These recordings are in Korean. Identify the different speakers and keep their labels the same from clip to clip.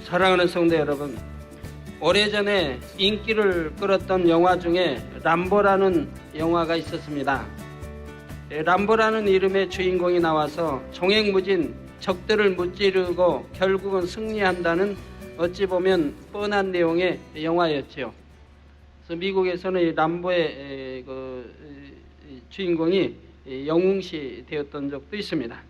Speaker 1: 사랑하는 성도 여러분, 오래전에 인기를 끌었던 영화 중에 람보라는 영화가 있었습니다. 람보라는 이름의 주인공이 나와서 종횡무진 적들을 무찌르고 결국은 승리한다는 어찌 보면 뻔한 내용의 영화였지요. 그래서 미국에서는 이 람보의 주인공이 영웅시 되었던 적도 있습니다.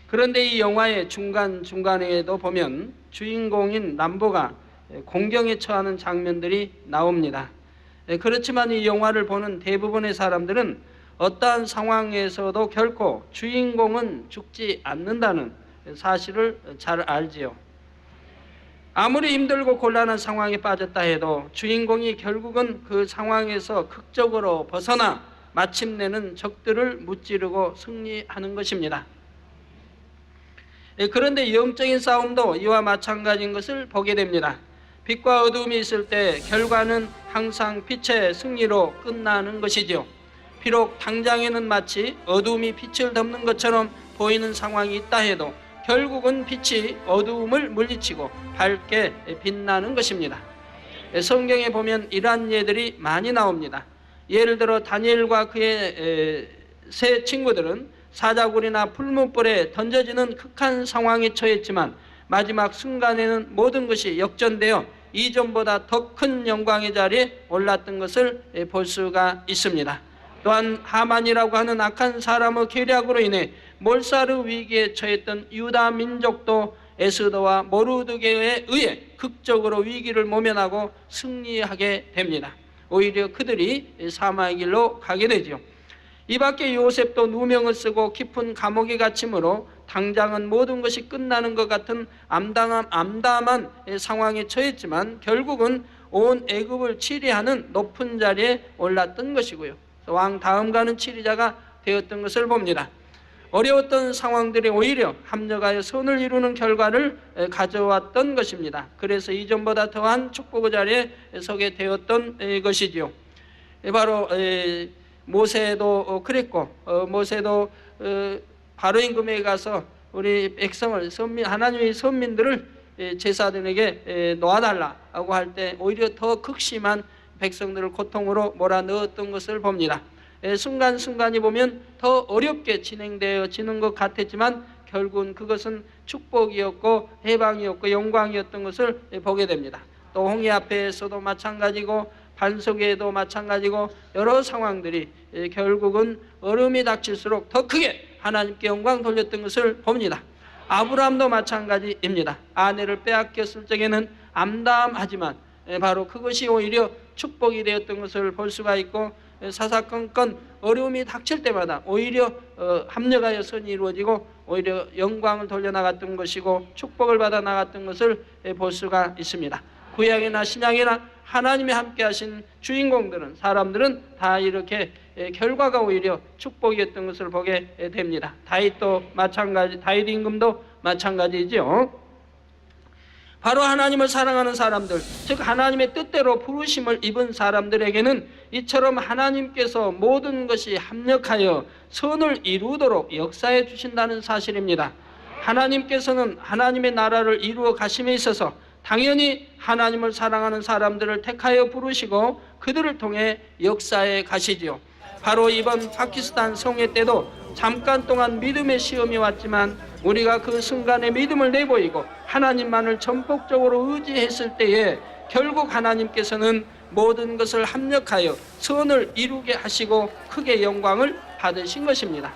Speaker 1: 그런데 이 영화의 중간중간에도 보면 주인공인 람보가 공경에 처하는 장면들이 나옵니다. 그렇지만 이 영화를 보는 대부분의 사람들은 어떠한 상황에서도 결코 주인공은 죽지 않는다는 사실을 잘 알지요. 아무리 힘들고 곤란한 상황에 빠졌다 해도 주인공이 결국은 그 상황에서 극적으로 벗어나 마침내는 적들을 무찌르고 승리하는 것입니다. 그런데 영적인 싸움도 이와 마찬가지인 것을 보게 됩니다. 빛과 어두움이 있을 때 결과는 항상 빛의 승리로 끝나는 것이죠. 비록 당장에는 마치 어두움이 빛을 덮는 것처럼 보이는 상황이 있다 해도 결국은 빛이 어두움을 물리치고 밝게 빛나는 것입니다. 성경에 보면 이러한 예들이 많이 나옵니다. 예를 들어 다니엘과 그의 세 친구들은 사자굴이나 풀문불에 던져지는 극한 상황에 처했지만 마지막 순간에는 모든 것이 역전되어 이전보다 더 큰 영광의 자리에 올랐던 것을 볼 수가 있습니다. 또한 하만이라고 하는 악한 사람의 계략으로 인해 몰사르 위기에 처했던 유다 민족도 에스더와 모르드게에 의해 극적으로 위기를 모면하고 승리하게 됩니다. 오히려 그들이 사마의 길로 가게 되죠. 이 밖에 요셉도 누명을 쓰고 깊은 감옥에 갇힘으로 당장은 모든 것이 끝나는 것 같은 암담한 상황에 처했지만 결국은 온 애굽을 치리하는 높은 자리에 올랐던 것이고요. 왕 다음가는 치리자가 되었던 것을 봅니다. 어려웠던 상황들이 오히려 합력하여 선을 이루는 결과를 가져왔던 것입니다. 그래서 이전보다 더한 축복의 자리에 서게 되었던 것이지요. 바로 모세도 그랬고 모세도 바로 임금에 가서 우리 백성을 하나님의 선민들을 제사장에게 놓아달라고 할 때 오히려 더 극심한 백성들을 고통으로 몰아넣었던 것을 봅니다. 순간순간이 보면 더 어렵게 진행되어지는 것 같았지만 결국은 그것은 축복이었고 해방이었고 영광이었던 것을 보게 됩니다. 또 홍해 앞에서도 마찬가지고 반석에도 마찬가지고 여러 상황들이 결국은 얼음이 닥칠수록 더 크게 하나님께 영광 돌렸던 것을 봅니다. 아브라함도 마찬가지입니다. 아내를 빼앗겼을 적에는 암담하지만 바로 그것이 오히려 축복이 되었던 것을 볼 수가 있고 사사건건 어려움이 닥칠 때마다 오히려 합력하여 선이 이루어지고 오히려 영광을 돌려나갔던 것이고 축복을 받아 나갔던 것을 볼 수가 있습니다. 구약이나 신약이나 하나님이 함께 하신 주인공들은 사람들은 다 이렇게 결과가 오히려 축복이었던 것을 보게 됩니다. 다윗도 마찬가지, 다윗 임금도 마찬가지죠. 바로 하나님을 사랑하는 사람들, 즉 하나님의 뜻대로 부르심을 입은 사람들에게는 이처럼 하나님께서 모든 것이 합력하여 선을 이루도록 역사해 주신다는 사실입니다. 하나님께서는 하나님의 나라를 이루어 가심에 있어서 당연히 하나님을 사랑하는 사람들을 택하여 부르시고 그들을 통해 역사해 가시지요. 바로 이번 파키스탄 성회 때도 잠깐 동안 믿음의 시험이 왔지만 우리가 그 순간에 믿음을 내보이고 하나님만을 전폭적으로 의지했을 때에 결국 하나님께서는 모든 것을 합력하여 선을 이루게 하시고 크게 영광을 받으신 것입니다.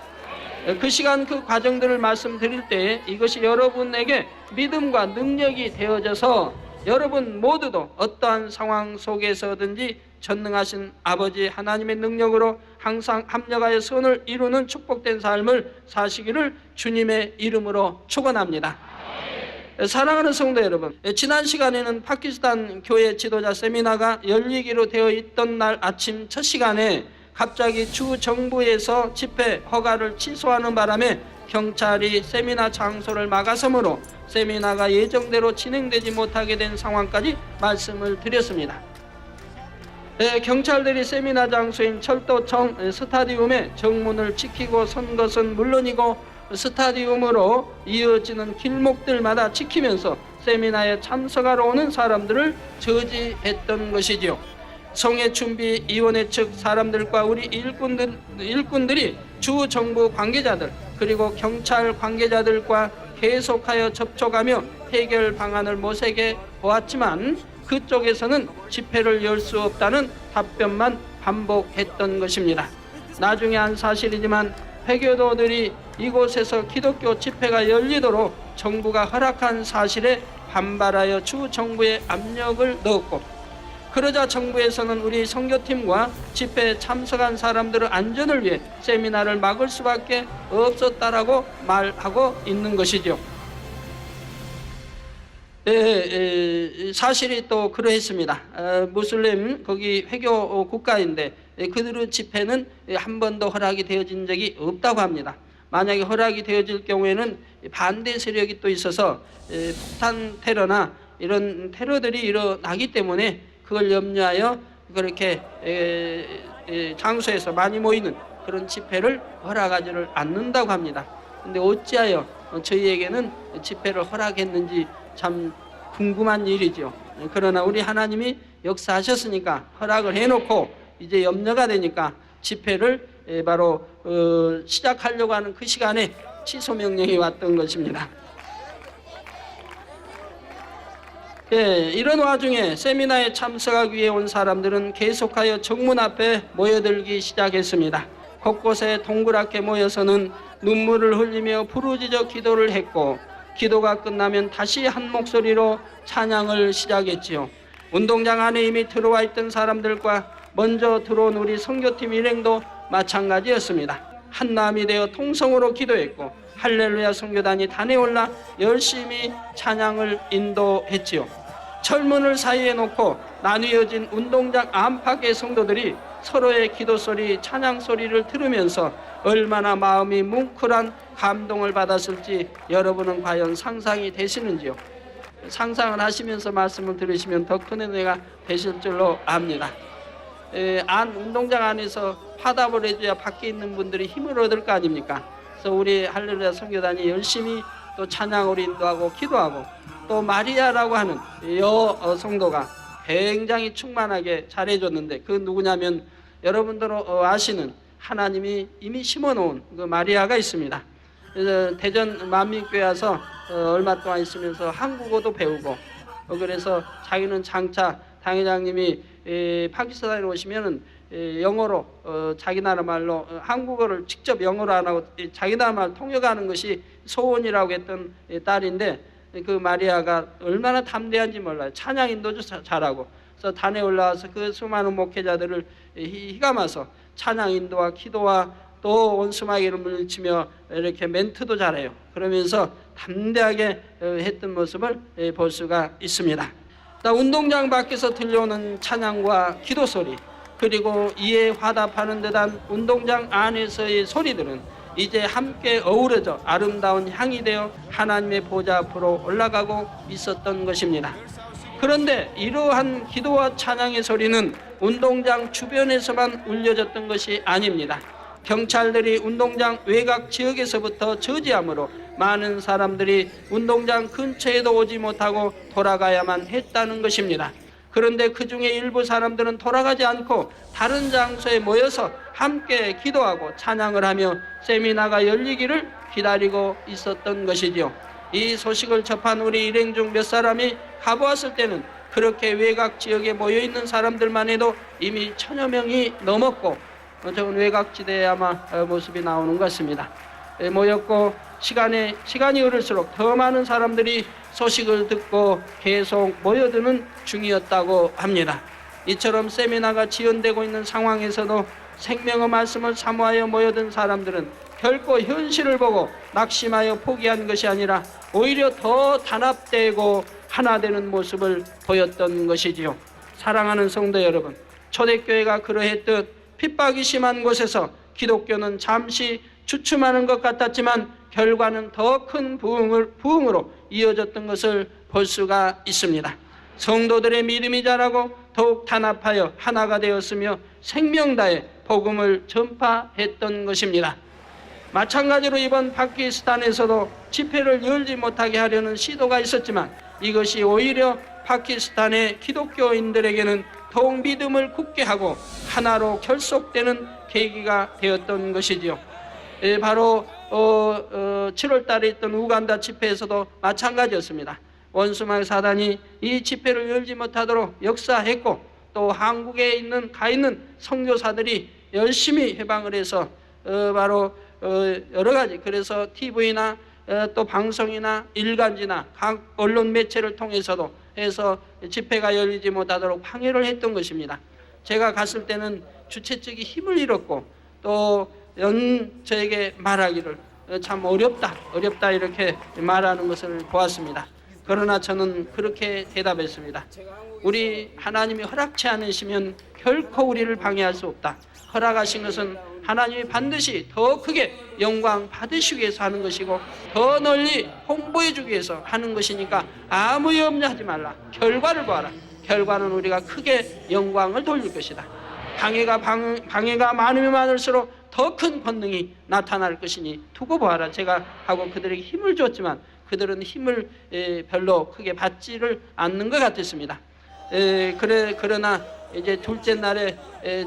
Speaker 1: 그 시간 그 과정들을 말씀드릴 때 이것이 여러분에게 믿음과 능력이 되어져서 여러분 모두도 어떠한 상황 속에서든지 전능하신 아버지 하나님의 능력으로 항상 합력하여 선을 이루는 축복된 삶을 사시기를 주님의 이름으로 축원합니다. 사랑하는 성도 여러분, 지난 시간에는 파키스탄 교회 지도자 세미나가 열리기로 되어 있던 날 아침 첫 시간에 갑자기 주 정부에서 집회 허가를 취소하는 바람에 경찰이 세미나 장소를 막아서므로 세미나가 예정대로 진행되지 못하게 된 상황까지 말씀을 드렸습니다. 경찰들이 세미나 장소인 철도청 스타디움에 정문을 지키고 선 것은 물론이고 스타디움으로 이어지는 길목들마다 지키면서 세미나에 참석하러 오는 사람들을 저지했던 것이지요. 성회준비위원회 측 사람들과 우리 일꾼들이 주 정부 관계자들 그리고 경찰 관계자들과 계속하여 접촉하며 해결 방안을 모색해 보았지만 그쪽에서는 집회를 열 수 없다는 답변만 반복했던 것입니다. 나중에 한 사실이지만 회교도들이 이곳에서 기독교 집회가 열리도록 정부가 허락한 사실에 반발하여 주 정부에 압력을 넣었고, 그러자 정부에서는 우리 선교팀과 집회에 참석한 사람들의 안전을 위해 세미나를 막을 수밖에 없었다라고 말하고 있는 것이죠. 사실이 또 그러했습니다. 무슬림 거기 회교 국가인데 그들의 집회는 한 번도 허락이 되어진 적이 없다고 합니다. 만약에 허락이 되어질 경우에는 반대 세력이 또 있어서 폭탄 테러나 이런 테러들이 일어나기 때문에 그걸 염려하여 그렇게 장소에서 많이 모이는 그런 집회를 허락하지를 않는다고 합니다. 근데 어찌하여 저희에게는 집회를 허락했는지 참 궁금한 일이죠. 그러나 우리 하나님이 역사하셨으니까 허락을 해놓고 이제 염려가 되니까 집회를 바로 시작하려고 하는 그 시간에 취소 명령이 왔던 것입니다. 이런 와중에 세미나에 참석하기 위해 온 사람들은 계속하여 정문 앞에 모여들기 시작했습니다. 곳곳에 동그랗게 모여서는 눈물을 흘리며 부르짖어 기도를 했고, 기도가 끝나면 다시 한 목소리로 찬양을 시작했지요. 운동장 안에 이미 들어와 있던 사람들과 먼저 들어온 우리 선교팀 일행도 마찬가지였습니다. 한마음이 되어 통성으로 기도했고 할렐루야 선교단이 단에 올라 열심히 찬양을 인도했지요. 철문을 사이에 놓고 나뉘어진 운동장 안팎의 성도들이 서로의 기도소리, 찬양소리를 들으면서 얼마나 마음이 뭉클한 감동을 받았을지 여러분은 과연 상상이 되시는지요? 상상을 하시면서 말씀을 들으시면 더 큰 은혜가 되실 줄로 압니다. 운동장 안에서 화답을 해줘야 밖에 있는 분들이 힘을 얻을 거 아닙니까? 그래서 우리 할렐루야 선교단이 열심히 또 찬양을 인도하고 기도하고, 또 마리아라고 하는 성도가 굉장히 충만하게 잘해줬는데, 그 누구냐면 여러분들 아시는 하나님이 이미 심어놓은 그 마리아가 있습니다. 그래서 대전 만민교회 와서 얼마 동안 있으면서 한국어도 배우고, 그래서 자기는 장차 당회장님이 파키스탄에 오시면은 영어로 자기 나라 말로 한국어를 직접 영어로 안 하고 자기 나라 말 통역하는 것이 소원이라고 했던 딸인데, 그 마리아가 얼마나 담대한지 몰라요. 찬양 인도도 잘하고. 그래서 단에 올라와서 그 수많은 목회자들을 휘감아서 찬양 인도와 기도와 또 원수마귀를 물리치며 이렇게 멘트도 잘해요. 그러면서 담대하게 했던 모습을 볼 수가 있습니다. 운동장 밖에서 들려오는 찬양과 기도 소리, 그리고 이에 화답하는 듯한 운동장 안에서의 소리들은 이제 함께 어우러져 아름다운 향이 되어 하나님의 보좌 앞으로 올라가고 있었던 것입니다. 그런데 이러한 기도와 찬양의 소리는 운동장 주변에서만 울려졌던 것이 아닙니다. 경찰들이 운동장 외곽 지역에서부터 저지함으로 많은 사람들이 운동장 근처에도 오지 못하고 돌아가야만 했다는 것입니다. 그런데 그 중에 일부 사람들은 돌아가지 않고 다른 장소에 모여서 함께 기도하고 찬양을 하며 세미나가 열리기를 기다리고 있었던 것이죠. 이 소식을 접한 우리 일행 중 몇 사람이 가보았을 때는 그렇게 외곽 지역에 모여있는 사람들만 해도 이미 1000여 명이 넘었고, 저건 외곽지대에 아마 모습이 나오는 것 같습니다. 모였고 시간이 흐를수록 더 많은 사람들이 소식을 듣고 계속 모여드는 중이었다고 합니다. 이처럼 세미나가 지연되고 있는 상황에서도 생명의 말씀을 사모하여 모여든 사람들은 결코 현실을 보고 낙심하여 포기한 것이 아니라 오히려 더 단합되고 하나 되는 모습을 보였던 것이지요. 사랑하는 성도 여러분, 초대교회가 그러했듯 핍박이 심한 곳에서 기독교는 잠시 주춤하는 것 같았지만 결과는 더 큰 부흥으로 이어졌던 것을 볼 수가 있습니다. 성도들의 믿음이 자라고 더욱 단합하여 하나가 되었으며 생명 다해 복음을 전파했던 것입니다. 마찬가지로 이번 파키스탄에서도 집회를 열지 못하게 하려는 시도가 있었지만 이것이 오히려 파키스탄의 기독교인들에게는 더욱 믿음을 굳게 하고 하나로 결속되는 계기가 되었던 것이지요. 바로 7월 달에 있던 우간다 집회에서도 마찬가지였습니다. 원수마귀 사단이 이 집회를 열지 못하도록 역사했고, 또 한국에 가 있는 선교사들이 열심히 해방을 해서 바로 여러 가지, 그래서 TV나 또 방송이나 일간지나 각 언론 매체를 통해서도 해서 집회가 열리지 못하도록 방해를 했던 것입니다. 제가 갔을 때는 주최 측이 힘을 잃었고, 또 저에게 말하기를 참 어렵다 이렇게 말하는 것을 보았습니다. 그러나 저는 그렇게 대답했습니다. 우리 하나님이 허락치 않으시면 결코 우리를 방해할 수 없다. 허락하신 것은 하나님이 반드시 더 크게 영광 받으시기 위해서 하는 것이고, 더 널리 홍보해 주기 위해서 하는 것이니까 아무 염려하지 말라. 결과를 보아라. 결과는 우리가 크게 영광을 돌릴 것이다. 방해가 많으면 많을수록 더 큰 권능이 나타날 것이니 두고 보아라. 제가 하고 그들에게 힘을 줬지만 그들은 힘을 별로 크게 받지를 않는 것 같았습니다. 그러나 이제 둘째 날에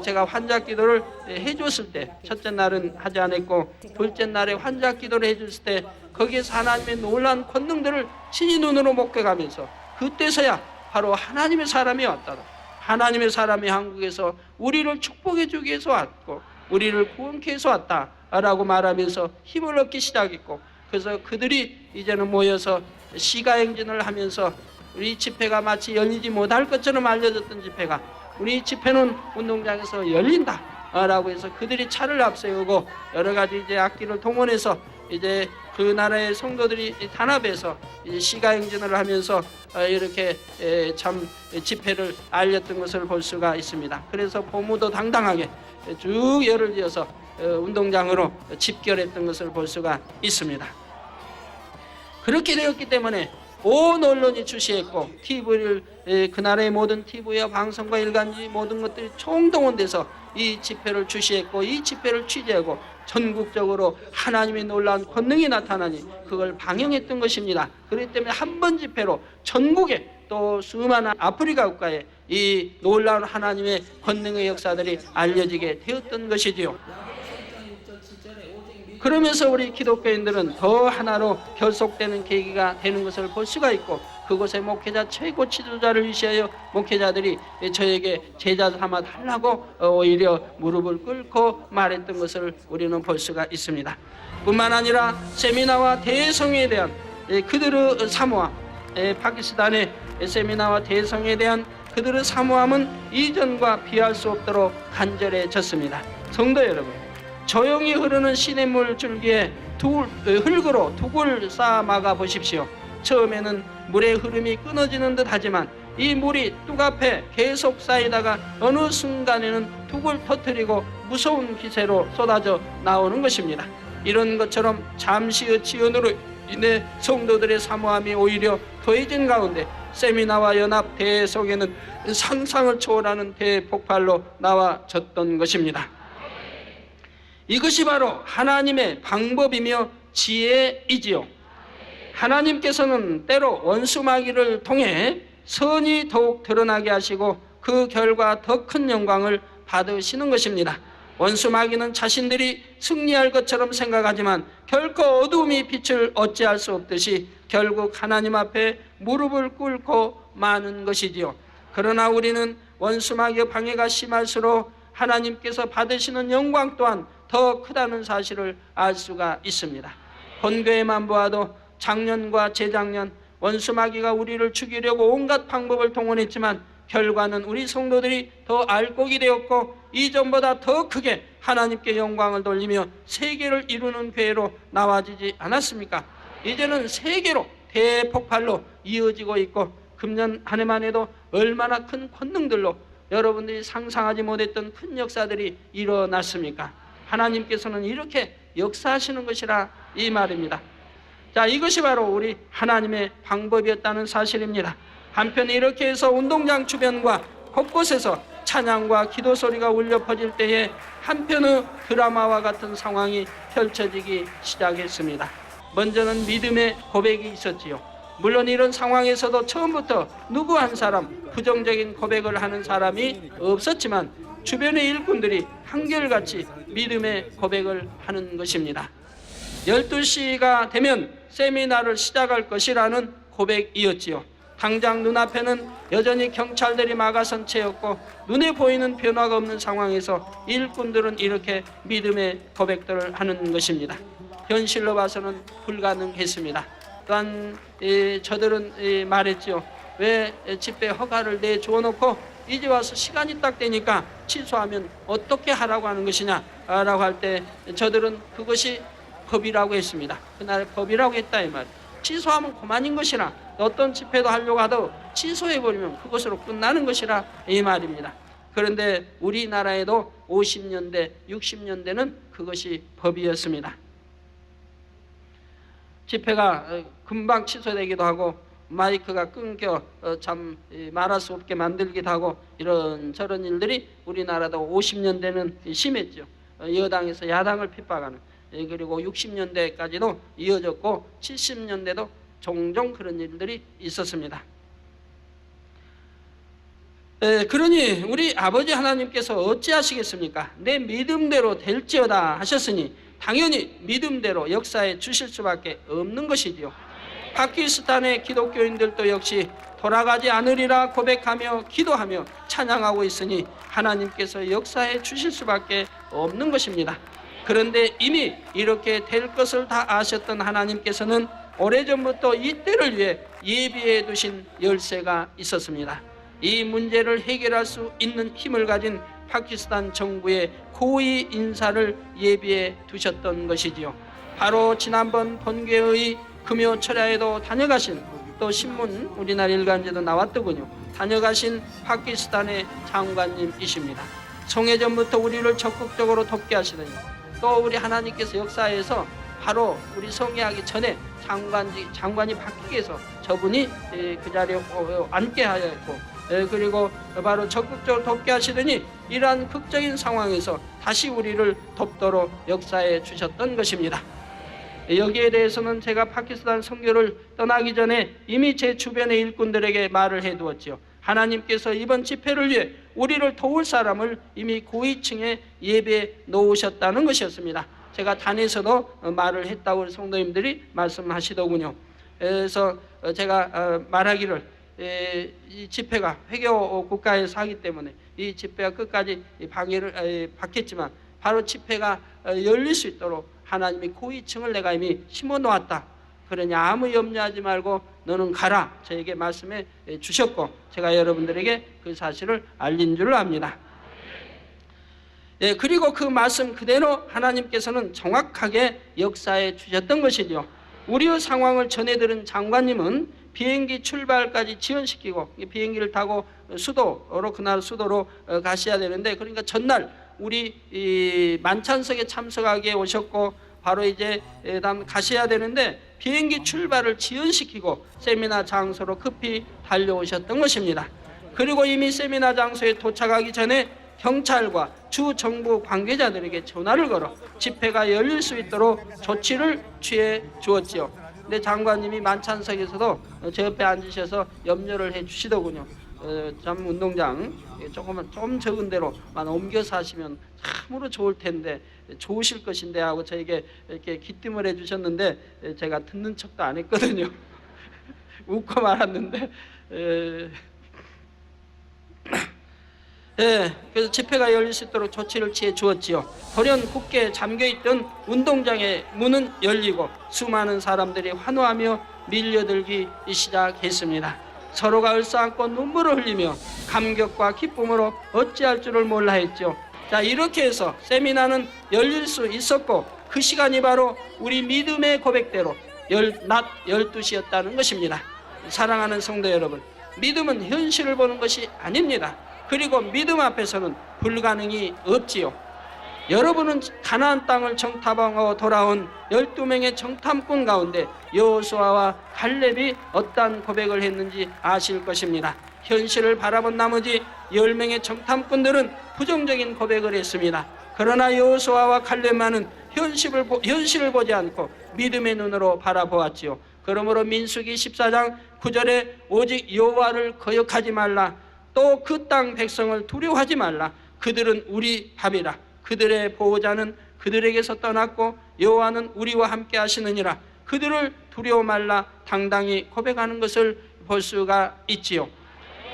Speaker 1: 제가 환자 기도를 해줬을 때, 첫째 날은 하지 않았고 둘째 날에 환자 기도를 해줬을 때 거기에서 하나님의 놀라운 권능들을 친히 눈으로 목격하면서 그때서야 바로 하나님의 사람이 왔다. 하나님의 사람이 한국에서 우리를 축복해 주기 위해서 왔고 우리를 구원케 해서 왔다라고 말하면서 힘을 얻기 시작했고, 그래서 그들이 이제는 모여서 시가행진을 하면서 우리 집회가 마치 열리지 못할 것처럼 알려졌던 집회가 우리 집회는 운동장에서 열린다라고 해서 그들이 차를 앞세우고 여러 가지 이제 악기를 동원해서 이제 그 나라의 성도들이 단합해서 이제 시가행진을 하면서 이렇게 참 집회를 알렸던 것을 볼 수가 있습니다. 그래서 보무도 당당하게 쭉 열을 지어서 운동장으로 집결했던 것을 볼 수가 있습니다. 그렇게 되었기 때문에 온 언론이 주시했고, TV를 그 나라의 모든 TV와 방송과 일간지 모든 것들이 총동원돼서 이 집회를 주시했고, 이 집회를 취재하고 전국적으로 하나님의 놀라운 권능이 나타나니 그걸 방영했던 것입니다. 그렇기 때문에 한 번 집회로 전국에 또 수많은 아프리카 국가에 이 놀라운 하나님의 권능의 역사들이 알려지게 되었던 것이지요. 그러면서 우리 기독교인들은 더 하나로 결속되는 계기가 되는 것을 볼 수가 있고, 그곳의 목회자 최고 지도자를 위시하여 목회자들이 저에게 제자 삼아 달라고 오히려 무릎을 꿇고 말했던 것을 우리는 볼 수가 있습니다. 뿐만 아니라 세미나와 대성에 대한 그들의 사모함, 파키스탄의 세미나와 대성에 대한 그들의 사모함은 이전과 비할 수 없도록 간절해졌습니다. 성도 여러분, 조용히 흐르는 시냇물 줄기에 흙으로 둑을 쌓아 막아 보십시오. 처음에는 물의 흐름이 끊어지는 듯 하지만 이 물이 뚝 앞에 계속 쌓이다가 어느 순간에는 둑을 터뜨리고 무서운 기세로 쏟아져 나오는 것입니다. 이런 것처럼 잠시의 지연으로 인해 성도들의 사모함이 오히려 더해진 가운데 세미나와 연합 대회 속에는 상상을 초월하는 대폭발로 나와졌던 것입니다. 이것이 바로 하나님의 방법이며 지혜이지요. 하나님께서는 때로 원수마귀를 통해 선이 더욱 드러나게 하시고 그 결과 더 큰 영광을 받으시는 것입니다. 원수마귀는 자신들이 승리할 것처럼 생각하지만 결코 어두움이 빛을 어찌할 수 없듯이 결국 하나님 앞에 무릎을 꿇고 마는 것이지요. 그러나 우리는 원수마귀의 방해가 심할수록 하나님께서 받으시는 영광 또한 더 크다는 사실을 알 수가 있습니다. 본교회만 보아도 작년과 재작년 원수마귀가 우리를 죽이려고 온갖 방법을 동원했지만 결과는 우리 성도들이 더 알곡이 되었고 이전보다 더 크게 하나님께 영광을 돌리며 세계를 이루는 교회로 나와지지 않았습니까? 이제는 세계로 대폭발로 이어지고 있고 금년 한 해만 해도 얼마나 큰 권능들로 여러분들이 상상하지 못했던 큰 역사들이 일어났습니까? 하나님께서는 이렇게 역사하시는 것이라 이 말입니다. 자, 이것이 바로 우리 하나님의 방법이었다는 사실입니다. 한편 이렇게 해서 운동장 주변과 곳곳에서 찬양과 기도 소리가 울려 퍼질 때에 한편의 드라마와 같은 상황이 펼쳐지기 시작했습니다. 먼저는 믿음의 고백이 있었지요. 물론 이런 상황에서도 처음부터 누구 한 사람 부정적인 고백을 하는 사람이 없었지만 주변의 일꾼들이 한결같이 믿음의 고백을 하는 것입니다. 12시가 되면 세미나를 시작할 것이라는 고백이었지요. 당장 눈앞에는 여전히 경찰들이 막아선 채였고 눈에 보이는 변화가 없는 상황에서 일꾼들은 이렇게 믿음의 고백들을 하는 것입니다. 현실로 봐서는 불가능했습니다. 또한 저들은 말했죠. 왜 집회 허가를 내주어 놓고 이제 와서 시간이 딱 되니까 취소하면 어떻게 하라고 하는 것이냐 라고 할 때 저들은 그것이 법이라고 했습니다. 그날 법이라고 했다 이 말. 취소하면 그만인 것이라, 어떤 집회도 하려고 하도 취소해버리면 그것으로 끝나는 것이라 이 말입니다. 그런데 우리나라에도 50년대 60년대는 그것이 법이었습니다. 집회가 금방 취소되기도 하고 마이크가 끊겨 참 말할 수 없게 만들기도 하고 이런저런 일들이 우리나라도 50년대는 심했죠. 여당에서 야당을 핍박하는, 그리고 60년대까지도 이어졌고 70년대도 종종 그런 일들이 있었습니다. 그러니 우리 아버지 하나님께서 어찌하시겠습니까? 내 믿음대로 될지어다 하셨으니 당연히 믿음대로 역사해 주실 수밖에 없는 것이지요. 파키스탄의 기독교인들도 역시 돌아가지 않으리라 고백하며 기도하며 찬양하고 있으니 하나님께서 역사해 주실 수밖에 없는 것입니다. 그런데 이미 이렇게 될 것을 다 아셨던 하나님께서는 오래전부터 이 때를 위해 예비해 두신 열쇠가 있었습니다. 이 문제를 해결할 수 있는 힘을 가진 파키스탄 정부의 고위 인사를 예비해 두셨던 것이지요. 바로 지난번 본교의 금요 철야에도 다녀가신, 또 신문 우리나라 일간지도 나왔더군요. 다녀가신 파키스탄의 장관님이십니다. 성회전부터 우리를 적극적으로 돕게 하시더니 또 우리 하나님께서 역사에서 바로 우리 성회하기 전에 장관이 바뀌기 위해서 저분이 그 자리에 앉게 하였고, 그리고 바로 적극적으로 돕게 하시더니 이러한 극적인 상황에서 다시 우리를 돕도록 역사해 주셨던 것입니다. 여기에 대해서는 제가 파키스탄 선교를 떠나기 전에 이미 제 주변의 일꾼들에게 말을 해두었지요. 하나님께서 이번 집회를 위해 우리를 도울 사람을 이미 고위층에 예배해 놓으셨다는 것이었습니다. 제가 단에서도 말을 했다고 성도님들이 말씀하시더군요. 그래서 제가 말하기를 이 집회가 회교 국가에서 하기 때문에 이 집회가 끝까지 방해를 받겠지만 바로 집회가 열릴 수 있도록 하나님이 고위층을 내가 이미 심어 놓았다. 그러니 아무 염려하지 말고 너는 가라, 저에게 말씀해 주셨고 제가 여러분들에게 그 사실을 알린 줄 압니다. 그리고 그 말씀 그대로 하나님께서는 정확하게 역사해 주셨던 것이죠. 우리의 상황을 전해들은 장관님은 비행기 출발까지 지연시키고 비행기를 타고 그날 수도로 가셔야 되는데, 그러니까 전날 우리 만찬석에 참석하게 오셨고 바로 이제 다음 가셔야 되는데 비행기 출발을 지연시키고 세미나 장소로 급히 달려오셨던 것입니다. 그리고 이미 세미나 장소에 도착하기 전에 경찰과 주 정부 관계자들에게 전화를 걸어 집회가 열릴 수 있도록 조치를 취해 주었지요. 근데 장관님이 만찬석에서도 제 옆에 앉으셔서 염려를 해 주시더군요. 참 운동장 좀 적은 데로만 옮겨서 하시면 참으로 좋을 텐데, 좋으실 것인데 하고 저에게 이렇게 기뜸을 해 주셨는데 제가 듣는 척도 안 했거든요. 웃고 말았는데 그래서 집회가 열릴 수 있도록 조치를 취해 주었지요. 돌연 굳게 잠겨있던 운동장의 문은 열리고 수많은 사람들이 환호하며 밀려들기 시작했습니다. 서로가 얼싸안고 눈물을 흘리며 감격과 기쁨으로 어찌할 줄을 몰라 했죠. 자, 이렇게 해서 세미나는 열릴 수 있었고 그 시간이 바로 우리 믿음의 고백대로 낮 12시였다는 것입니다. 사랑하는 성도 여러분, 믿음은 현실을 보는 것이 아닙니다. 그리고 믿음 앞에서는 불가능이 없지요. 여러분은 가나안 땅을 정탐하고 돌아온 12명의 정탐꾼 가운데 여호수아와 갈렙이 어떠한 고백을 했는지 아실 것입니다. 현실을 바라본 나머지 10명의 정탐꾼들은 부정적인 고백을 했습니다. 그러나 여호수아와 갈렙만은 현실을 보지 않고 믿음의 눈으로 바라보았지요. 그러므로 민수기 14장 9절에 오직 여호와를 거역하지 말라. 또 그 땅 백성을 두려워하지 말라. 그들은 우리 밥이라. 그들의 보호자는 그들에게서 떠났고 여호와는 우리와 함께 하시느니라. 그들을 두려워 말라. 당당히 고백하는 것을 볼 수가 있지요.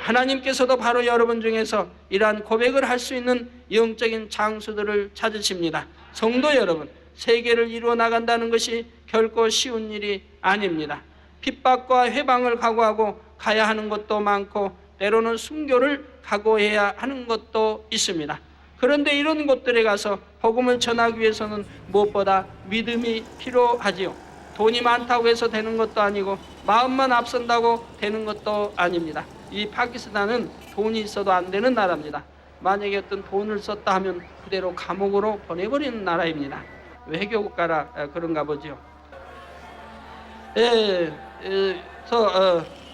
Speaker 1: 하나님께서도 바로 여러분 중에서 이러한 고백을 할 수 있는 영적인 장수들을 찾으십니다. 성도 여러분, 세계를 이루어 나간다는 것이 결코 쉬운 일이 아닙니다. 핍박과 회방을 각오하고 가야 하는 것도 많고 때로는 순교를 각오해야 하는 것도 있습니다. 그런데 이런 곳들에 가서 복음을 전하기 위해서는 무엇보다 믿음이 필요하지요. 돈이 많다고 해서 되는 것도 아니고 마음만 앞선다고 되는 것도 아닙니다. 이 파키스탄은 돈이 있어도 안 되는 나라입니다. 만약에 어떤 돈을 썼다 하면 그대로 감옥으로 보내버리는 나라입니다. 외교국가라 그런가 보죠.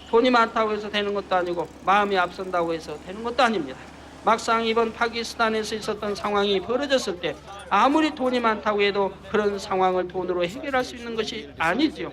Speaker 1: 돈이 많다고 해서 되는 것도 아니고 마음이 앞선다고 해서 되는 것도 아닙니다. 막상 이번 파키스탄에서 있었던 상황이 벌어졌을 때 아무리 돈이 많다고 해도 그런 상황을 돈으로 해결할 수 있는 것이 아니지요.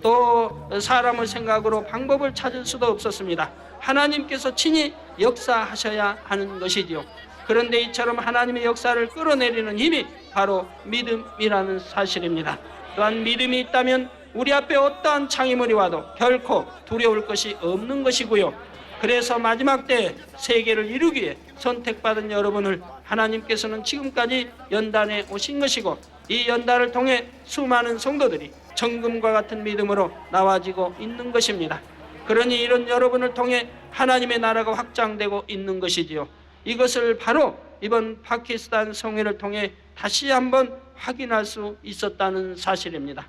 Speaker 1: 또 사람의 생각으로 방법을 찾을 수도 없었습니다. 하나님께서 친히 역사하셔야 하는 것이지요. 그런데 이처럼 하나님의 역사를 끌어내리는 힘이 바로 믿음이라는 사실입니다. 또한 믿음이 있다면 우리 앞에 어떠한 장애물이 와도 결코 두려울 것이 없는 것이고요. 그래서 마지막 때 세계를 이루기 위해 선택받은 여러분을 하나님께서는 지금까지 연단해 오신 것이고, 이 연단을 통해 수많은 성도들이 정금과 같은 믿음으로 나와지고 있는 것입니다. 그러니 이런 여러분을 통해 하나님의 나라가 확장되고 있는 것이지요. 이것을 바로 이번 파키스탄 성회를 통해 다시 한번 확인할 수 있었다는 사실입니다.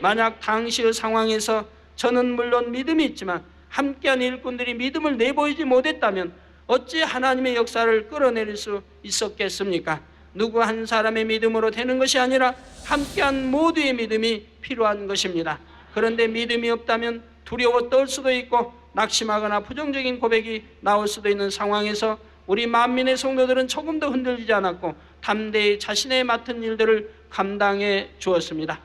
Speaker 1: 만약 당시의 상황에서 저는 물론 믿음이 있지만 함께한 일꾼들이 믿음을 내보이지 못했다면 어찌 하나님의 역사를 끌어내릴 수 있었겠습니까? 누구 한 사람의 믿음으로 되는 것이 아니라 함께한 모두의 믿음이 필요한 것입니다. 그런데 믿음이 없다면 두려워 떨 수도 있고 낙심하거나 부정적인 고백이 나올 수도 있는 상황에서 우리 만민의 성도들은 조금도 흔들리지 않았고 담대히 자신의 맡은 일들을 감당해 주었습니다.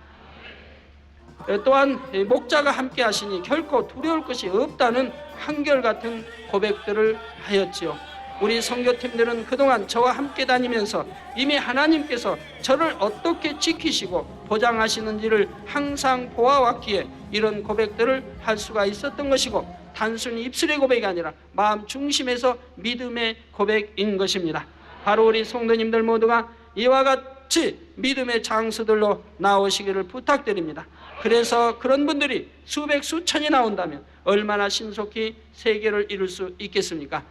Speaker 1: 또한 목자가 함께 하시니 결코 두려울 것이 없다는 한결같은 고백들을 하였지요. 우리 선교팀들은 그동안 저와 함께 다니면서 이미 하나님께서 저를 어떻게 지키시고 보장하시는지를 항상 보아왔기에 이런 고백들을 할 수가 있었던 것이고, 단순히 입술의 고백이 아니라 마음 중심에서 믿음의 고백인 것입니다. 바로 우리 성도님들 모두가 이와 같이 믿음의 장수들로 나오시기를 부탁드립니다. 그래서 그런 분들이 수백 수천이 나온다면 얼마나 신속히 세계를 이룰 수 있겠습니까?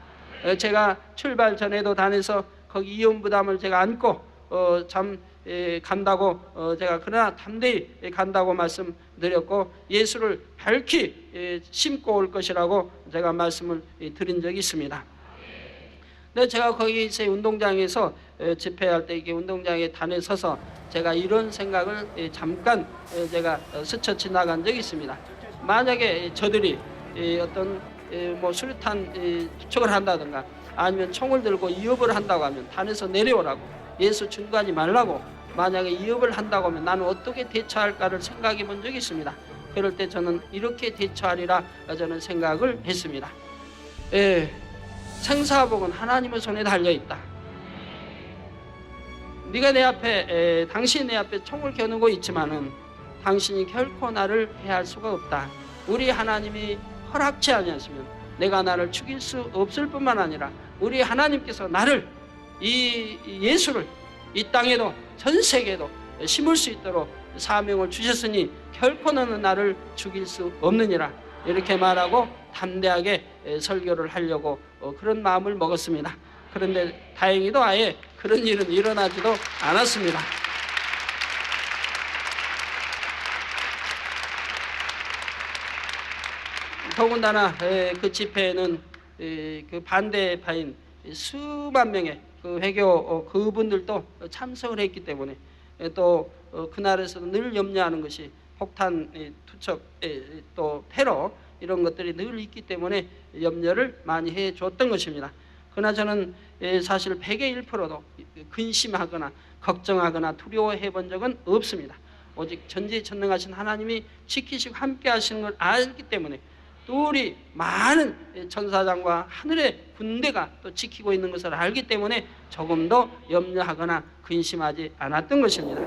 Speaker 1: 제가 출발 전에도 다녀서 거기 이혼 부담을 제가 안고 간다고 제가 그러나 담대히 간다고 말씀드렸고, 예수를 밝히 심고 올 것이라고 제가 말씀을 드린 적이 있습니다. 근데 제가 거기 제 운동장에서 집회할 때 이게 운동장에 단에 서서 제가 이런 생각을 잠깐 제가 스쳐 지나간 적이 있습니다. 만약에 저들이 어떤 수류탄 투척을 한다든가 아니면 총을 들고 위협을 한다고 하면 단에서 내려오라고, 예수 증거하지 말라고 만약에 위협을 한다고 하면 나는 어떻게 대처할까를 생각해 본 적이 있습니다. 그럴 때 저는 이렇게 대처하리라 저는 생각을 했습니다. 생사복은 하나님의 손에 달려있다. 네가 내 앞에 당신이 내 앞에 총을 겨누고 있지만은 당신이 결코 나를 해할 수가 없다. 우리 하나님이 허락치 아니하시면 내가 나를 죽일 수 없을 뿐만 아니라 우리 하나님께서 나를 이 예수를 이 땅에도 전 세계에도 심을 수 있도록 사명을 주셨으니 결코 너는 나를 죽일 수 없느니라, 이렇게 말하고 담대하게 설교를 하려고 그런 마음을 먹었습니다. 그런데 다행히도 아예 그런 일은 일어나지도 않았습니다. 더군다나 그 집회에는 그 반대파인 수만 명의 그 회교 그분들도 참석을 했기 때문에 또 그날에서 늘 염려하는 것이 폭탄 투척 또 테러 이런 것들이 늘 있기 때문에 염려를 많이 해줬던 것입니다. 그러나 저는 사실 100의 1%도 근심하거나 걱정하거나 두려워해 본 적은 없습니다. 오직 전지전능하신 하나님이 지키시고 함께 하시는 걸 알기 때문에, 또 우리 많은 천사장과 하늘의 군대가 또 지키고 있는 것을 알기 때문에 조금도 염려하거나 근심하지 않았던 것입니다.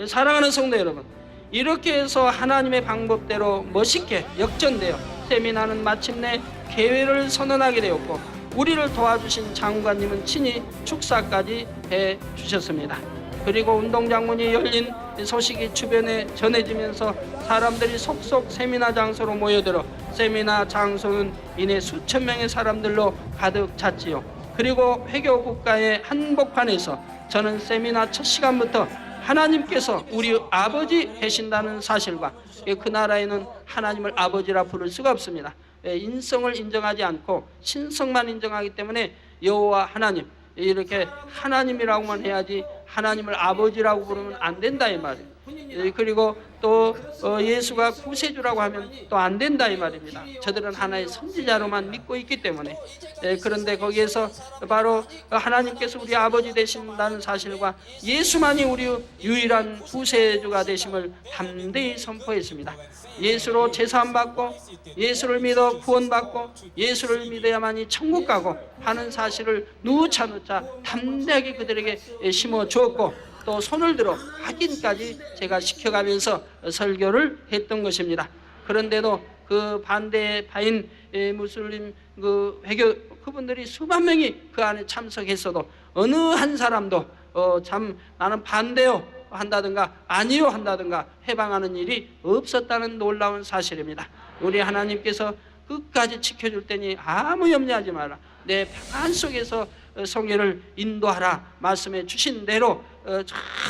Speaker 1: 사랑하는 성도 여러분, 이렇게 해서 하나님의 방법대로 멋있게 역전되어 세미나는 마침내 개회를 선언하게 되었고, 우리를 도와주신 장관님은 친히 축사까지 해주셨습니다. 그리고 운동장 문이 열린 소식이 주변에 전해지면서 사람들이 속속 세미나 장소로 모여들어 세미나 장소는 이내 수천 명의 사람들로 가득 찼지요. 그리고 회교 국가의 한복판에서 저는 세미나 첫 시간부터 하나님께서 우리 아버지 되신다는 사실과, 그 나라에는 하나님을 아버지라 부를 수가 없습니다. 인성을 인정하지 않고 신성만 인정하기 때문에 여호와 하나님, 이렇게 하나님이라고만 해야지 하나님을 아버지라고 부르면 안 된다 이 말이에요. 그리고 또 예수가 구세주라고 하면 또 안 된다 이 말입니다. 저들은 하나의 선지자로만 믿고 있기 때문에. 그런데 거기에서 바로 하나님께서 우리 아버지 되신다는 사실과 예수만이 우리 유일한 구세주가 되심을 담대히 선포했습니다. 예수로 제사함 받고 예수를 믿어 구원받고 예수를 믿어야만이 천국 가고 하는 사실을 누차 담대하게 그들에게 심어 주었고, 또 손을 들어 확인까지 제가 시켜가면서 설교를 했던 것입니다. 그런데도 그 반대의 바인 무슬림 그 회교 그분들이 수만 명이 그 안에 참석했어도 어느 한 사람도 참 나는 반대요 한다든가 아니요 한다든가 해방하는 일이 없었다는 놀라운 사실입니다. 우리 하나님께서 끝까지 지켜줄 테니 아무 염려하지 마라. 내 평안 속에서 성회를 인도하라 말씀해 주신 대로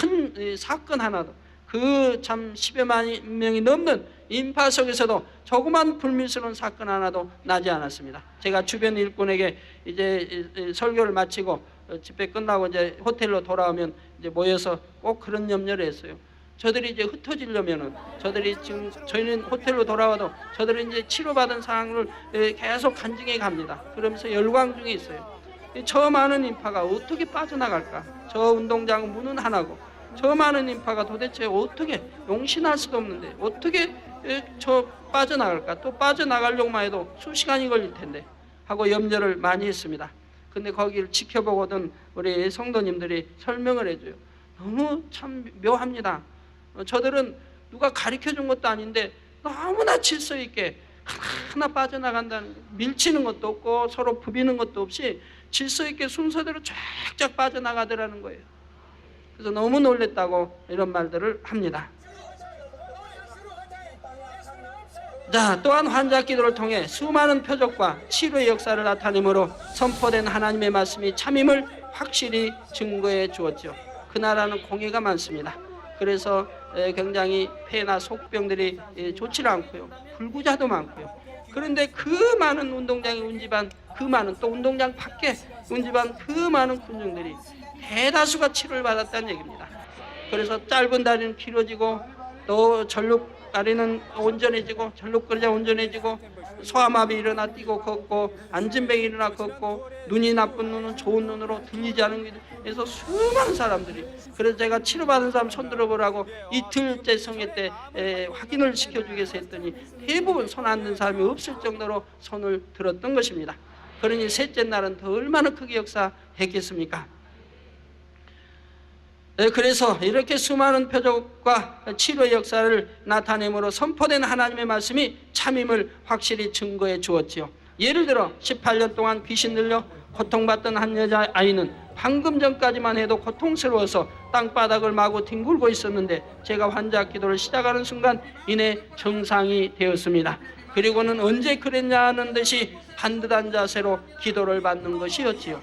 Speaker 1: 큰 사건 하나도, 그 참 10여만 명이 넘는 인파 속에서도 조그만 불미스러운 사건 하나도 나지 않았습니다. 제가 주변 일꾼에게 이제 설교를 마치고 집회 끝나고 이제 호텔로 돌아오면 이제 모여서 꼭 그런 염려를 했어요. 저들이 이제 흩어지려면은, 저들이 지금 저희는 호텔로 돌아와도 저들은 이제 치료받은 상황을 계속 간증해 갑니다. 그러면서 열광 중에 있어요. 저 많은 인파가 어떻게 빠져나갈까? 저 운동장 문은 하나고 저 많은 인파가 도대체 어떻게, 용신할 수도 없는데 어떻게 저 빠져나갈까? 또 빠져나가려고만 해도 수시간이 걸릴 텐데 하고 염려를 많이 했습니다. 근데 거기를 지켜보거든 우리 성도님들이 설명을 해줘요. 너무 참 묘합니다. 저들은 누가 가르쳐준 것도 아닌데 너무나 질서 있게 하나 빠져나간다는 거예요. 밀치는 것도 없고 서로 부비는 것도 없이 질서 있게 순서대로 쫙쫙 빠져나가더라는 거예요. 그래서 너무 놀랬다고 이런 말들을 합니다. 자, 또한 환자 기도를 통해 수많은 표적과 치료의 역사를 나타내므로 선포된 하나님의 말씀이 참임을 확실히 증거해 주었죠. 그 나라는 공해가 많습니다. 그래서 굉장히 폐나 속병들이 좋지 않고요, 불구자도 많고요. 그런데 그 많은 운동장의 운집안, 그 많은 또 운동장 밖에 운집안 그 많은 군중들이 대다수가 치료를 받았다는 얘기입니다. 그래서 짧은 다리는 길어지고 또 전륙 다리는 온전해지고 전륙거리자 온전해지고 소아마비 일어나 뛰고 걷고 안진뱅이 일어나 걷고 눈이 나쁜 눈은 좋은 눈으로 들리지 않은 그래서 수많은 사람들이, 그래서 제가 치료받은 사람 손 들어보라고 이틀째 성회 때 확인을 시켜주기 위해서 했더니 대부분 손 안 든 사람이 없을 정도로 손을 들었던 것입니다. 그러니 셋째 날은 더 얼마나 크게 역사했겠습니까? 그래서 이렇게 수많은 표적과 치료의 역사를 나타내므로 선포된 하나님의 말씀이 참임을 확실히 증거해 주었지요. 예를 들어 18년 동안 귀신 들려 고통받던 한 여자아이는 방금 전까지만 해도 고통스러워서 땅바닥을 마구 뒹굴고 있었는데 제가 환자 기도를 시작하는 순간 이내 정상이 되었습니다. 그리고는 언제 그랬냐는 듯이 반듯한 자세로 기도를 받는 것이었지요.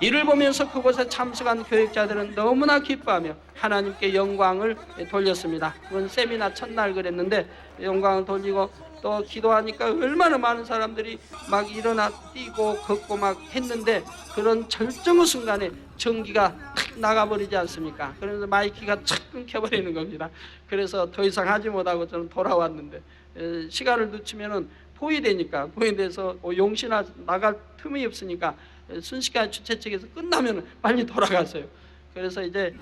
Speaker 1: 이를 보면서 그곳에 참석한 교육자들은 너무나 기뻐하며 하나님께 영광을 돌렸습니다. 그건 세미나 첫날 그랬는데 영광을 돌리고 또 기도하니까 얼마나 많은 사람들이 막 일어나 뛰고 걷고 막 했는데 그런 절정의 순간에 전기가 탁 나가버리지 않습니까? 그래서 마이크가 착 끊겨버리는 겁니다. 그래서 더 이상 하지 못하고 저는 돌아왔는데 시간을 늦추면은 포위되니까 포위돼서 용시나 나갈 틈이 없으니까 순식간에 주최 측에서 끝나면 빨리 돌아갔어요. 그래서 이제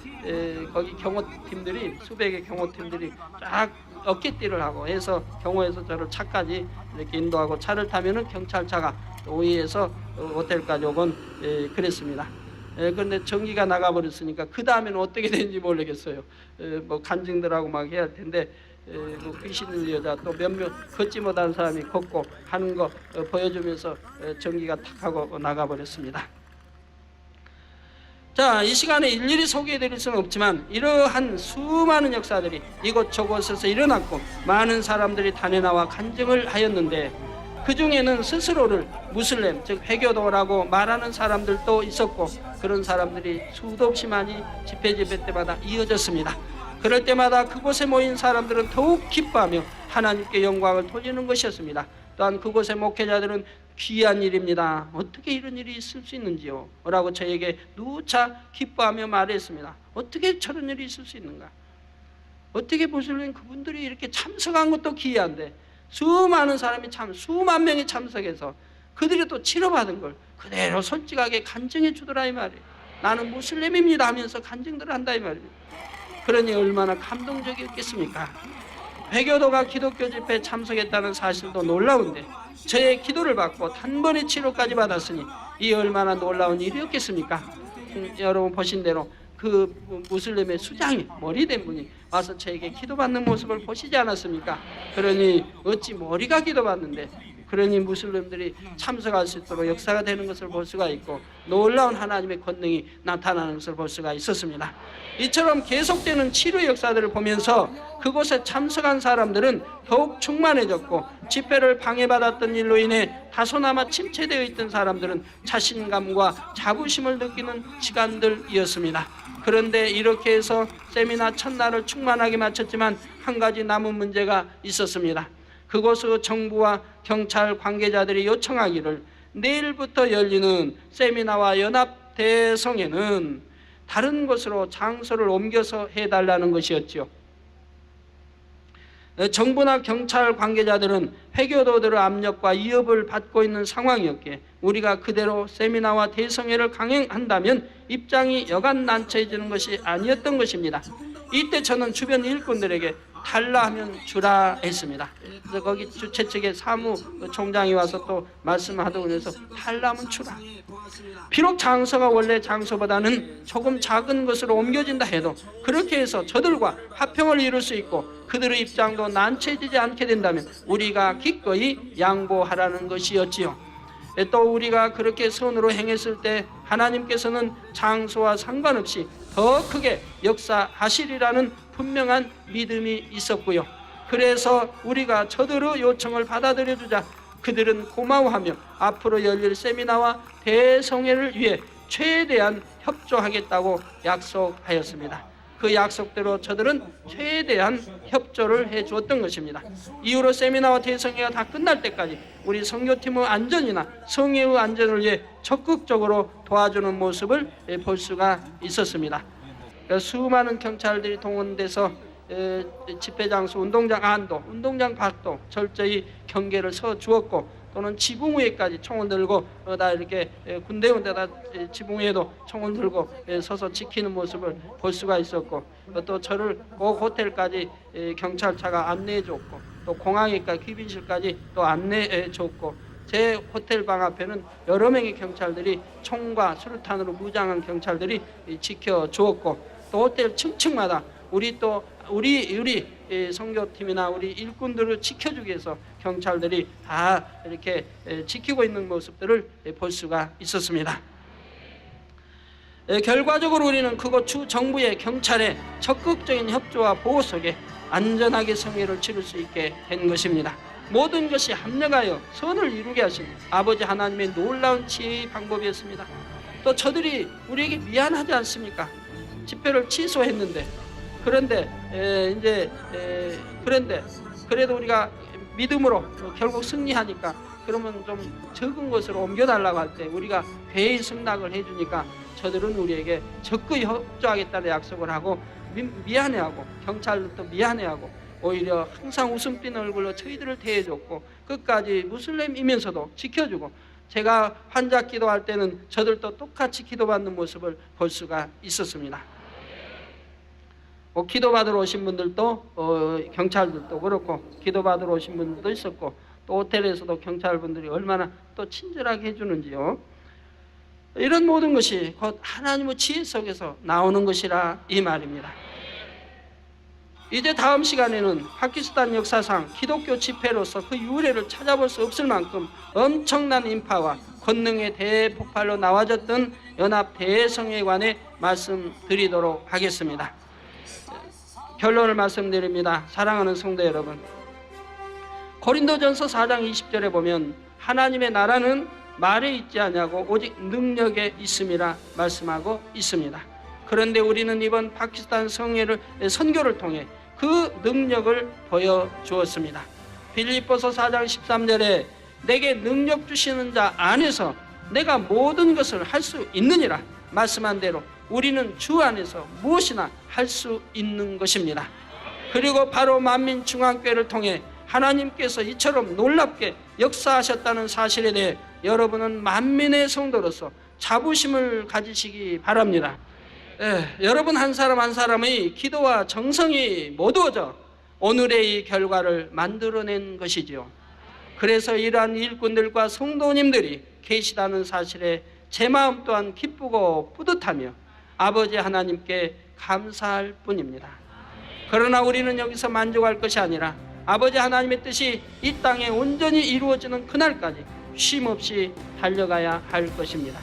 Speaker 1: 거기 경호팀들이 수백의 경호팀들이 쫙 어깨띠를 하고 해서 경호에서 저를 차까지 이렇게 인도하고 차를 타면은 경찰차가 오이에서 호텔까지 오곤 그랬습니다. 그런데 전기가 나가버렸으니까 그 다음에는 어떻게 되는지 모르겠어요. 뭐 간증들하고 막 해야 할 텐데 뭐 귀신 들려자 또 몇몇 걷지 못하는 사람이 걷고 하는 거 보여주면서 전기가 탁 하고 나가버렸습니다. 자, 이 시간에 일일이 소개해드릴 수는 없지만 이러한 수많은 역사들이 이곳저곳에서 일어났고 많은 사람들이 단에 나와 간증을 하였는데 그 중에는 스스로를 무슬림 즉 회교도라고 말하는 사람들도 있었고 그런 사람들이 수도 없이 많이 집회 때마다 이어졌습니다. 그럴 때마다 그곳에 모인 사람들은 더욱 기뻐하며 하나님께 영광을 돌리는 것이었습니다. 또한 그곳의 목회자들은 귀한 일입니다. 어떻게 이런 일이 있을 수 있는지요? 라고 저에게 누차 기뻐하며 말했습니다. 어떻게 저런 일이 있을 수 있는가? 어떻게 무슬림 그분들이 이렇게 참석한 것도 기이한데 수많은 사람이 수만 명이 참석해서 그들이 또 치료받은 걸 그대로 솔직하게 간증해 주더라 이 말이에요. 나는 무슬림입니다 하면서 간증들을 한다 이 말입니다. 그러니 얼마나 감동적이었겠습니까? 회교도가 기독교 집회에 참석했다는 사실도 놀라운데 저의 기도를 받고 단번에 치료까지 받았으니 이 얼마나 놀라운 일이었겠습니까? 여러분 보신 대로 그 무슬림의 수장이 머리된 분이 와서 저에게 기도받는 모습을 보시지 않았습니까? 그러니 어찌 머리가 기도받는데 그러니 무슬림들이 참석할 수 있도록 역사가 되는 것을 볼 수가 있고 놀라운 하나님의 권능이 나타나는 것을 볼 수가 있었습니다. 이처럼 계속되는 치료 역사들을 보면서 그곳에 참석한 사람들은 더욱 충만해졌고 집회를 방해받았던 일로 인해 다소나마 침체되어 있던 사람들은 자신감과 자부심을 느끼는 시간들이었습니다. 그런데 이렇게 해서 세미나 첫날을 충만하게 마쳤지만 한 가지 남은 문제가 있었습니다. 그곳의 정부와 경찰 관계자들이 요청하기를 내일부터 열리는 세미나와 연합 대성회는 다른 곳으로 장소를 옮겨서 해달라는 것이었지요. 정부나 경찰 관계자들은 회교도들의 압력과 위협을 받고 있는 상황이었기에 우리가 그대로 세미나와 대성회를 강행한다면 입장이 여간 난처해지는 것이 아니었던 것입니다. 이때 저는 주변 일꾼들에게 달라 하면 주라 했습니다. 그래서 거기 주최 측의 사무총장이 와서 또 말씀하더군요. 그래서 달라 하면 주라. 비록 장소가 원래 장소보다는 조금 작은 것으로 옮겨진다 해도 그렇게 해서 저들과 화평을 이룰 수 있고 그들의 입장도 난처해지지 않게 된다면 우리가 기꺼이 양보하라는 것이었지요. 또 우리가 그렇게 선으로 행했을 때 하나님께서는 장소와 상관없이 더 크게 역사하시리라는 분명한 믿음이 있었고요. 그래서 우리가 저들의 요청을 받아들여 주자 그들은 고마워하며 앞으로 열릴 세미나와 대성회를 위해 최대한 협조하겠다고 약속하였습니다. 그 약속대로 저들은 최대한 협조를 해 주었던 것입니다. 이후로 세미나와 대성회가 다 끝날 때까지 우리 선교팀의 안전이나 성회의 안전을 위해 적극적으로 도와주는 모습을 볼 수가 있었습니다. 수많은 경찰들이 동원돼서 집회 장소, 운동장 안도, 운동장 밖도 철저히 경계를 서 주었고 또는 지붕 위에까지 총을 들고 다 이렇게 군대원 데다 지붕 위에도 총을 들고 서서 지키는 모습을 볼 수가 있었고 또 저를 그 호텔까지 경찰차가 안내해 줬고 또 공항에까지 귀빈실까지 또 안내해 줬고 제 호텔 방 앞에는 여러 명의 경찰들이 총과 수류탄으로 무장한 경찰들이 지켜 주었고 또 호텔 층층마다 우리 선교팀이나 우리 일꾼들을 지켜주기 위해서 경찰들이 다 이렇게 지키고 있는 모습들을 볼 수가 있었습니다. 결과적으로 우리는 그곳 주 정부의 경찰의 적극적인 협조와 보호 속에 안전하게 성회를 치를 수 있게 된 것입니다. 모든 것이 합력하여 선을 이루게 하신 아버지 하나님의 놀라운 지혜의 방법이었습니다. 또 저들이 우리에게 미안하지 않습니까? 집회를 취소했는데, 그런데 그런데 그래도 우리가 믿음으로 결국 승리하니까, 그러면 좀 적은 곳으로 옮겨달라고 할 때 우리가 회의 승낙을 해주니까 저들은 우리에게 적극 협조하겠다는 약속을 하고 미안해하고, 경찰도 미안해하고, 오히려 항상 웃음 띤 얼굴로 저희들을 대해줬고, 끝까지 무슬림이면서도 지켜주고, 제가 환자 기도할 때는 저들도 똑같이 기도받는 모습을 볼 수가 있었습니다. 기도받으러 오신 분들도 경찰들도 그렇고, 기도받으러 오신 분들도 있었고, 또 호텔에서도 경찰분들이 얼마나 또 친절하게 해주는지요. 이런 모든 것이 곧 하나님의 지혜 속에서 나오는 것이라 이 말입니다. 이제 다음 시간에는 파키스탄 역사상 기독교 집회로서 그 유래를 찾아볼 수 없을 만큼 엄청난 인파와 권능의 대폭발로 나와졌던 연합 대성회에 관해 말씀드리도록 하겠습니다. 결론을 말씀드립니다. 사랑하는 성도 여러분, 고린도전서 4장 20절에 보면 하나님의 나라는 말에 있지 않냐고 오직 능력에 있음이라 말씀하고 있습니다. 그런데 우리는 이번 파키스탄 선교를 통해 그 능력을 보여주었습니다. 빌립보서 4장 13절에 내게 능력 주시는 자 안에서 내가 모든 것을 할 수 있느니라 말씀한 대로 우리는 주 안에서 무엇이나 할 수 있는 것입니다. 그리고 바로 만민중앙교회를 통해 하나님께서 이처럼 놀랍게 역사하셨다는 사실에 대해 여러분은 만민의 성도로서 자부심을 가지시기 바랍니다. 여러분 한 사람 한 사람의 기도와 정성이 모두어져 오늘의 이 결과를 만들어낸 것이지요. 그래서 이러한 일꾼들과 성도님들이 계시다는 사실에 제 마음 또한 기쁘고 뿌듯하며 아버지 하나님께 감사할 뿐입니다. 그러나 우리는 여기서 만족할 것이 아니라 아버지 하나님의 뜻이 이 땅에 온전히 이루어지는 그날까지 쉼없이 달려가야 할 것입니다.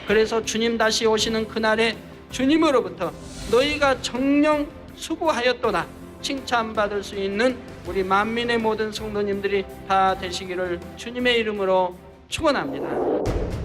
Speaker 1: 그래서 주님 다시 오시는 그날에 주님으로부터 너희가 정녕 수고하였도다 칭찬받을 수 있는 우리 만민의 모든 성도님들이 다 되시기를 주님의 이름으로 축원합니다.